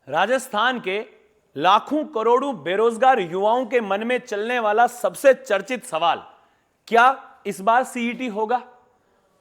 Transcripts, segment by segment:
राजस्थान के लाखों करोड़ों बेरोजगार युवाओं के मन में चलने वाला सबसे चर्चित सवाल, क्या इस बार सीईटी होगा?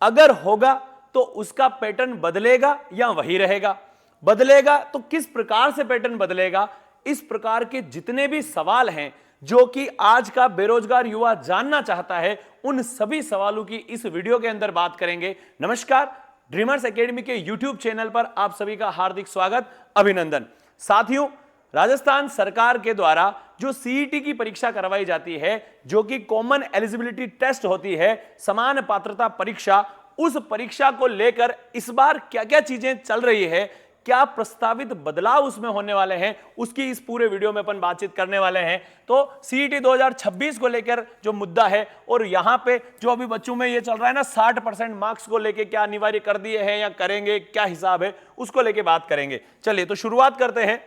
अगर होगा तो उसका पैटर्न बदलेगा या वही रहेगा? बदलेगा तो किस प्रकार से पैटर्न बदलेगा? इस प्रकार के जितने भी सवाल हैं जो कि आज का बेरोजगार युवा जानना चाहता है, उन सभी सवालों की इस वीडियो के अंदर बात करेंगे। नमस्कार, ड्रीमर्स एकेडमी के यूट्यूब चैनल पर आप सभी का हार्दिक स्वागत, अभिनंदन। साथियों, राजस्थान सरकार के द्वारा जो सीईटी की परीक्षा करवाई जाती है, जो कि कॉमन एलिजिबिलिटी टेस्ट होती है, समान पात्रता परीक्षा, उस परीक्षा को लेकर इस बार क्या क्या चीजें चल रही है, क्या प्रस्तावित बदलाव उसमें होने वाले हैं, उसकी इस पूरे वीडियो में अपन बातचीत करने वाले हैं। तो सीईटी 2026 को लेकर जो मुद्दा है, और यहां पे जो अभी बच्चों में ये चल रहा है ना, 60% मार्क्स को लेकर क्या अनिवार्य कर दिए हैं या करेंगे, क्या हिसाब है, उसको लेकर बात करेंगे। चलिए तो शुरुआत करते हैं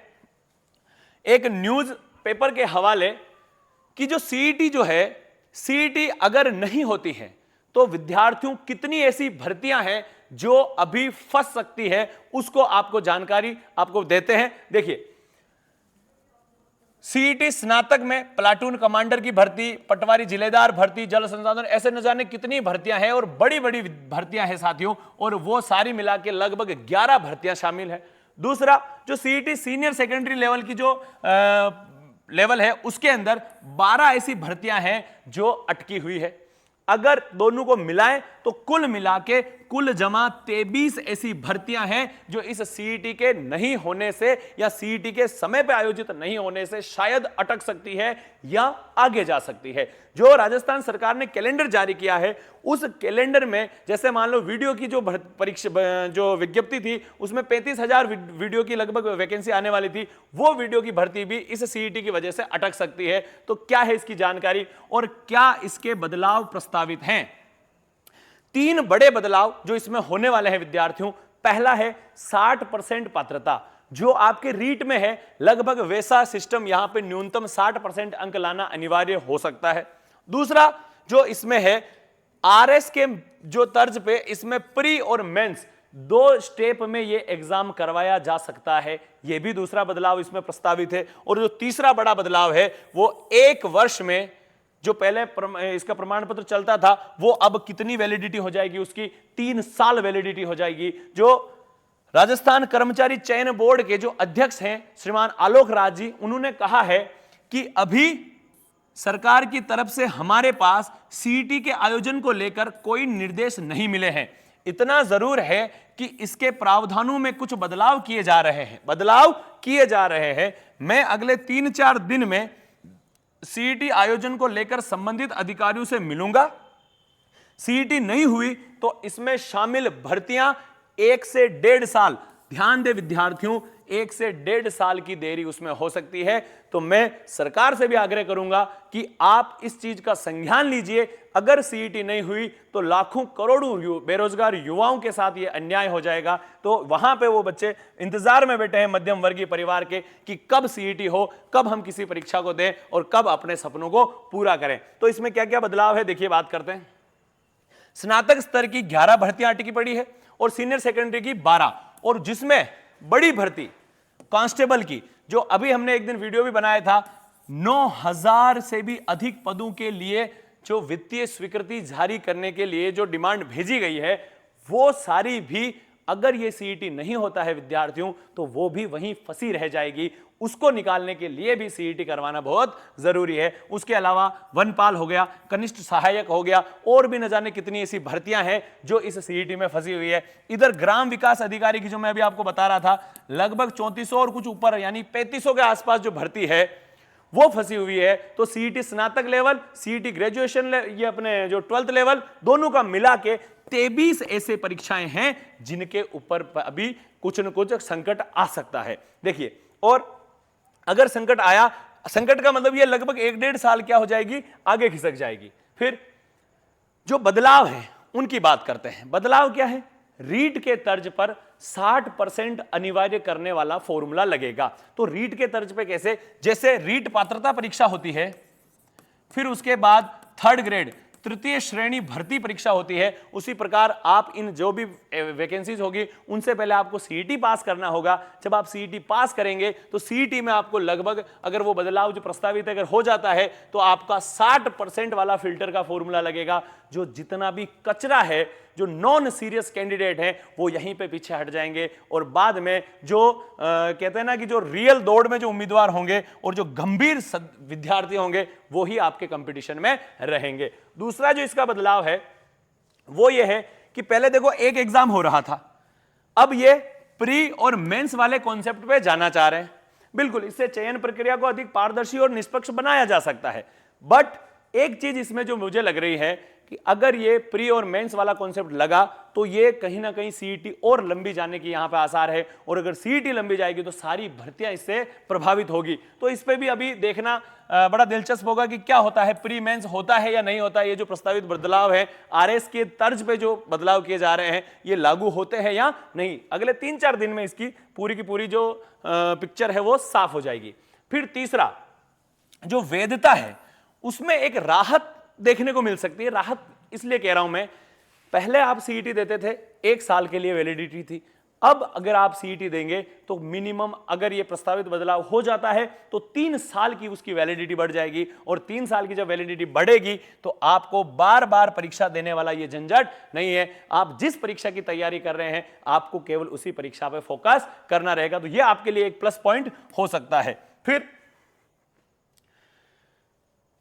एक न्यूज पेपर के हवाले कि जो सीईटी जो है, सीईटी अगर नहीं होती है तो विद्यार्थियों कितनी ऐसी भर्तियां हैं जो अभी फंस सकती है, उसको आपको जानकारी आपको देते हैं। देखिए, सीईटी स्नातक में प्लाटून कमांडर की भर्ती, पटवारी जिलेदार भर्ती, जल संसाधन, ऐसे न जाने कितनी भर्तियां हैं और बड़ी बड़ी भर्तियां हैं साथियों, और वो सारी मिला के लगभग 11 भर्तियां शामिल है। दूसरा, जो सीईटी सीनियर सेकेंडरी लेवल की जो लेवल है, उसके अंदर 12 ऐसी भर्तियां हैं जो अटकी हुई है। अगर दोनों को मिलाएं तो कुल मिला के कुल जमा 23 ऐसी भर्तियां हैं जो इस सीईटी के नहीं होने से या सीईटी के समय पे आयोजित नहीं होने से शायद अटक सकती है या आगे जा सकती है। जो राजस्थान सरकार ने कैलेंडर जारी किया है, उस कैलेंडर में जैसे मान लो वीडियो की जो परीक्षा जो विज्ञप्ति थी, उसमें 35,000 वीडियो की लगभग वैकेंसी आने वाली थी, वो वीडियो की भर्ती भी इस सीईटी की वजह से अटक सकती है। तो क्या है इसकी जानकारी और क्या इसके बदलाव प्रस्तावित हैं? 3 बड़े बदलाव जो इसमें होने वाले हैं विद्यार्थियों। पहला है 60% पात्रता, जो आपके रीट में है, लगभग वैसा सिस्टम यहां पे न्यूनतम 60% अंक लाना अनिवार्य हो सकता है। दूसरा जो इसमें है, आरएस के जो तर्ज पे इसमें प्री और मेंस 2 स्टेप में ये एग्जाम करवाया जा सकता है, यह भी दूसरा बदलाव इसमें प्रस्तावित है। और जो तीसरा बड़ा बदलाव है, वो 1 वर्ष में जो पहले इसका प्रमाण पत्र चलता था, वो अब कितनी वैलिडिटी हो जाएगी, उसकी 3 साल वैलिडिटी हो जाएगी। जो राजस्थान कर्मचारी चयन बोर्ड के जो अध्यक्ष हैं श्रीमान आलोक राज जी, उन्होंने कहा है कि अभी सरकार की तरफ से हमारे पास सीईटी के आयोजन को लेकर कोई निर्देश नहीं मिले हैं। इतना जरूर है कि इसके प्रावधानों में कुछ बदलाव किए जा रहे हैं। मैं अगले 3-4 दिन में सीईटी आयोजन को लेकर संबंधित अधिकारियों से मिलूंगा। सीईटी नहीं हुई तो इसमें शामिल भर्तियां 1 से 1.5 साल, ध्यान दे विद्यार्थियों, 1 से 1.5 साल की देरी उसमें हो सकती है। तो मैं सरकार से भी आग्रह करूंगा कि आप इस चीज का संज्ञान लीजिए। अगर सीईटी नहीं हुई तो लाखों करोड़ों बेरोजगार युवाओं के साथ यह अन्याय हो जाएगा। तो वहां पे वो बच्चे इंतजार में बैठे हैं मध्यम वर्गीय परिवार के कि कब सीईटी हो, कब हम किसी परीक्षा को दें और कब अपने सपनों को पूरा करें। तो इसमें क्या क्या बदलाव है, देखिए बात करते हैं। स्नातक स्तर की 11 भर्तियां अटकी पड़ी है और सीनियर सेकेंडरी की 12, और जिसमें बड़ी भर्ती कांस्टेबल की, जो अभी हमने एक दिन वीडियो भी बनाया था, 9,000 से भी अधिक पदों के लिए जो वित्तीय स्वीकृति जारी करने के लिए जो डिमांड भेजी गई है, वो सारी भी अगर ये सीईटी नहीं होता है विद्यार्थियों, तो वो भी वहीं फंसी रह जाएगी। उसको निकालने के लिए भी सीईटी करवाना बहुत जरूरी है। उसके अलावा वनपाल हो गया, कनिष्ठ सहायक हो गया, और भी न जाने कितनी ऐसी भर्तियां हैं जो इस सीईटी में फंसी हुई है। इधर ग्राम विकास अधिकारी की जो मैं अभी आपको बता रहा था, लगभग 3400 और कुछ ऊपर यानी 3500 के आसपास जो भर्ती है वो फंसी हुई है। तो सीईटी स्नातक लेवल, सीईटी ग्रेजुएशन, ये अपने जो 12th लेवल, दोनों का मिला के 23 ऐसे परीक्षाएं हैं जिनके ऊपर अभी कुछ न कुछ संकट आ सकता है। देखिए, और अगर संकट आया, संकट का मतलब ये लगभग 1-1.5 साल क्या हो जाएगी, आगे खिसक जाएगी। फिर जो बदलाव है उनकी बात करते हैं। बदलाव क्या है? रीट के तर्ज पर 60% अनिवार्य करने वाला फॉर्मूला लगेगा। तो रीट के तर्ज पे कैसे? जैसे रीट पात्रता परीक्षा होती है, फिर उसके बाद 3rd ग्रेड, तृतीय श्रेणी भर्ती परीक्षा होती है, उसी प्रकार आप इन जो भी वैकेंसीज होगी उनसे पहले आपको सीईटी पास करना होगा। जब आप सीईटी पास करेंगे तो सीईटी में आपको लगभग, अगर वो बदलाव जो प्रस्तावित अगर हो जाता है तो आपका 60% वाला फिल्टर का फॉर्मूला लगेगा। जो जितना भी कचरा है, जो नॉन सीरियस कैंडिडेट हैं, वो यहीं पे पीछे हट जाएंगे और बाद में जो कहते हैं ना कि जो रियल दौड़ में जो उम्मीदवार होंगे और जो गंभीर विद्यार्थी होंगे वो ही आपके कंपटीशन में रहेंगे। दूसरा जो इसका बदलाव है वो ये है कि पहले देखो एक एग्जाम हो रहा था, अब ये प्री और मेंस वाले कॉन्सेप्ट पे जाना चाह रहे हैं। बिल्कुल, इससे चयन प्रक्रिया को अधिक पारदर्शी और निष्पक्ष बनाया जा सकता है। बट एक चीज इसमें जो मुझे लग रही है कि अगर ये प्री और मेंस वाला कॉन्सेप्ट लगा तो ये कहीं ना कहीं सीईटी और लंबी जाने की यहां पे आसार है, और अगर सीईटी लंबी जाएगी तो सारी भर्तियां इससे प्रभावित होगी। तो इस पे भी अभी देखना बड़ा दिलचस्प होगा कि क्या होता है, प्री मेंस होता है या नहीं होता है। ये जो प्रस्तावित बदलाव है आरएस के तर्ज पे जो बदलाव किए जा रहे हैं ये लागू होते हैं या नहीं, अगले 3-4 दिन में इसकी पूरी की पूरी जो पिक्चर है वो साफ हो जाएगी। फिर तीसरा जो वैधता है उसमें एक राहत देखने को मिल सकती है। राहत इसलिए कह रहा हूं मैं, पहले आप सीईटी देते थे 1 साल के लिए वैलिडिटी थी, अब अगर आप सीईटी देंगे तो मिनिमम अगर ये प्रस्तावित बदलाव हो जाता है तो 3 साल की उसकी वैलिडिटी बढ़ जाएगी, और 3 साल की जब वैलिडिटी बढ़ेगी तो आपको बार बार परीक्षा देने वाला ये झंझट नहीं है। आप जिस परीक्षा की तैयारी कर रहे हैं आपको केवल उसी परीक्षा पे फोकस करना रहेगा, तो ये आपके लिए एक प्लस पॉइंट हो सकता है। फिर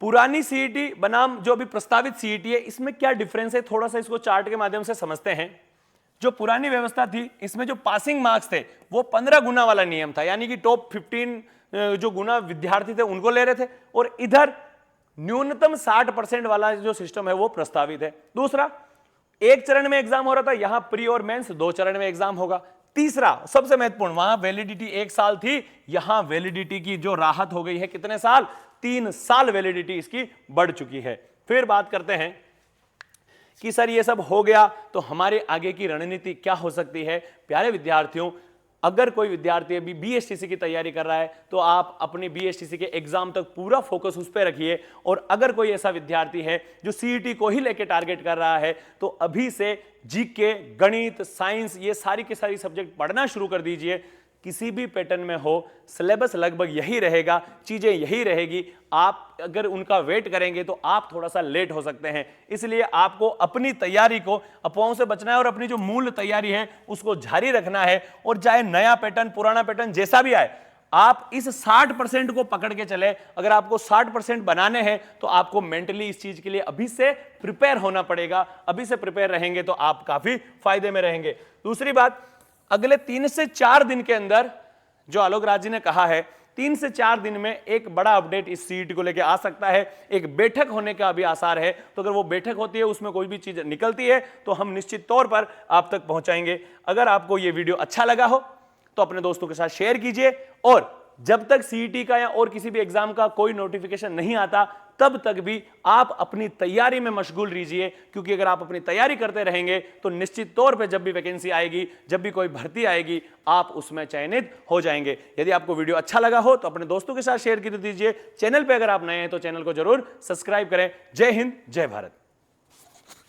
पुरानी सीईटी बनाम जो अभी प्रस्तावित सीईटी है, इसमें क्या डिफरेंस है, थोड़ा सा इसको चार्ट के माध्यम से समझते हैं। जो पुरानी व्यवस्था थी इसमें जो पासिंग मार्क्स थे वो 15 गुना वाला नियम था, यानी कि टॉप 15 जो गुना विद्यार्थी थे उनको ले रहे थे, और इधर न्यूनतम 60% वाला जो सिस्टम है वो प्रस्तावित है। दूसरा, एक चरण में एग्जाम हो रहा था, यहां प्री और मेंस 2 चरण में एग्जाम होगा। तीसरा सबसे महत्वपूर्ण, वहां वैलिडिटी 1 साल थी, यहां वैलिडिटी की जो राहत हो गई है कितने साल, 3 साल वैलिडिटी इसकी बढ़ चुकी है। फिर बात करते हैं कि सर ये सब हो गया तो हमारे आगे की रणनीति क्या हो सकती है। प्यारे विद्यार्थियों, अगर कोई विद्यार्थी अभी बीएसटीसी की तैयारी कर रहा है तो आप अपनी बीएसटीसी के एग्जाम तक पूरा फोकस उस पर रखिए, और अगर कोई ऐसा विद्यार्थी है जो सीईटी को ही लेके टारगेट कर रहा है तो अभी से जीके, गणित, साइंस, ये सारी के सारी सब्जेक्ट पढ़ना शुरू कर दीजिए। किसी भी पैटर्न में हो सिलेबस लगभग यही रहेगा, चीजें यही रहेगी। आप अगर उनका वेट करेंगे तो आप थोड़ा सा लेट हो सकते हैं, इसलिए आपको अपनी तैयारी को अफवाहों से बचना है और अपनी जो मूल तैयारी है उसको जारी रखना है। और चाहे नया पैटर्न पुराना पैटर्न जैसा भी आए, आप इस 60% को पकड़ के चले। अगर आपको 60% बनाने हैं तो आपको मेंटली इस चीज के लिए अभी से प्रिपेयर होना पड़ेगा। अभी से प्रिपेयर रहेंगे तो आप काफी फायदे में रहेंगे। दूसरी बात, अगले 3 से 4 दिन के अंदर जो आलोक राज जी ने कहा है, 3 से 4 दिन में एक बड़ा अपडेट इस सीट को लेकर आ सकता है। एक बैठक होने का भी आसार है, तो अगर वो बैठक होती है उसमें कोई भी चीज निकलती है तो हम निश्चित तौर पर आप तक पहुंचाएंगे। अगर आपको ये वीडियो अच्छा लगा हो तो अपने दोस्तों के साथ शेयर कीजिए, और जब तक सीईटी का या और किसी भी एग्जाम का कोई नोटिफिकेशन नहीं आता तब तक भी आप अपनी तैयारी में मशगूल रहिए, क्योंकि अगर आप अपनी तैयारी करते रहेंगे तो निश्चित तौर पे जब भी वैकेंसी आएगी, जब भी कोई भर्ती आएगी, आप उसमें चयनित हो जाएंगे। यदि आपको वीडियो अच्छा लगा हो तो अपने दोस्तों के साथ शेयर कर दीजिए। चैनल पे अगर आप नए हैं तो चैनल को जरूर सब्सक्राइब करें। जय हिंद, जय भारत।